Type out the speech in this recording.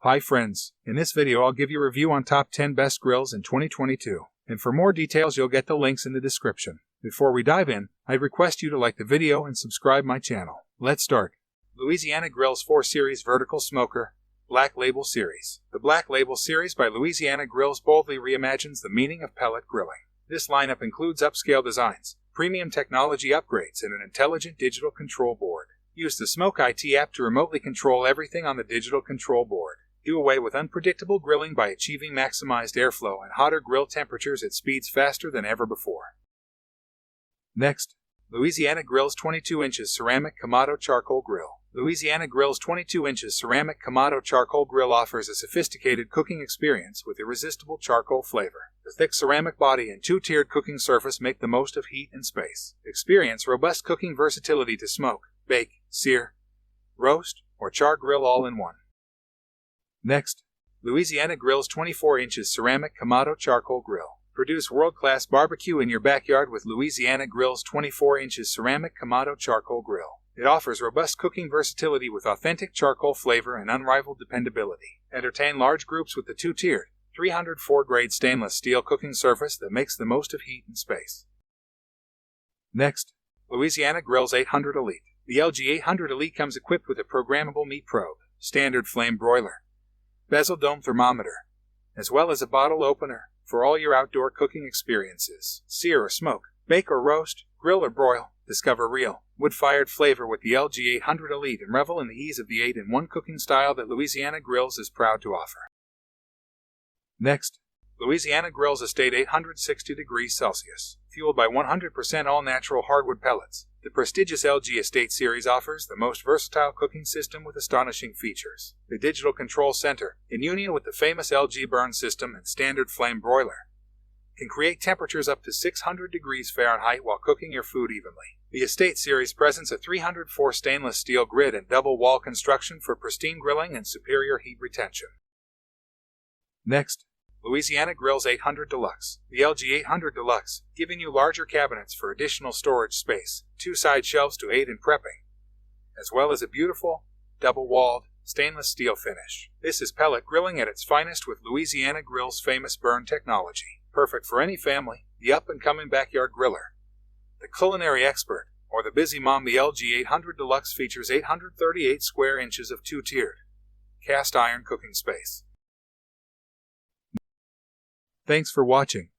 Hi friends, in this video I'll give you a review on top 10 best grills in 2022, and for more details you'll get the links in the description. Before we dive in, I'd request you to like the video and subscribe my channel. Let's start. Louisiana Grill's 4 Series Vertical Smoker, Black Label Series. The Black Label Series by Louisiana Grills boldly reimagines the meaning of pellet grilling. This lineup includes upscale designs, premium technology upgrades, and an intelligent digital control board. Use the Smoke IT app to remotely control everything on the digital control board. Do away with unpredictable grilling by achieving maximized airflow and hotter grill temperatures at speeds faster than ever before. Next, Louisiana Grill's 22 inches ceramic Kamado charcoal grill. Louisiana Grill's 22 inches ceramic Kamado charcoal grill offers a sophisticated cooking experience with irresistible charcoal flavor. The thick ceramic body and two-tiered cooking surface make the most of heat and space. Experience robust cooking versatility to smoke, bake, sear, roast, or char grill all in one. Next, Louisiana Grill's 24 inches ceramic Kamado charcoal grill. Produce world-class barbecue in your backyard with Louisiana Grill's 24 inches ceramic Kamado charcoal grill. It offers robust cooking versatility with authentic charcoal flavor and unrivaled dependability. Entertain large groups with the two-tiered, 304-grade stainless steel cooking surface that makes the most of heat and space. Next, Louisiana Grill's 800 Elite. The LG 800 Elite comes equipped with a programmable meat probe, standard flame broiler, bezel dome thermometer, as well as a bottle opener for all your outdoor cooking experiences. Sear or smoke, bake or roast, grill or broil. Discover real, wood-fired flavor with the LG 800 Elite and revel in the ease of the 8-in-1 cooking style that Louisiana Grills is proud to offer. Next, Louisiana Grill's Estate 860 degrees Celsius. Fueled by 100% all-natural hardwood pellets, the prestigious LG Estate series offers the most versatile cooking system with astonishing features. The digital control center, in union with the famous LG burn system and standard flame broiler, can create temperatures up to 600 degrees Fahrenheit while cooking your food evenly. The Estate series presents a 304 stainless steel grid and double wall construction for pristine grilling and superior heat retention. Next, Louisiana Grill's 800 Deluxe. The LG 800 Deluxe, giving you larger cabinets for additional storage space, 2 side shelves to aid in prepping, as well as a beautiful, double-walled, stainless steel finish. This is pellet grilling at its finest with Louisiana Grill's famous burn technology. Perfect for any family, the up-and-coming backyard griller, the culinary expert, or the busy mom. The LG 800 Deluxe features 838 square inches of two-tiered, cast iron cooking space. Thanks for watching.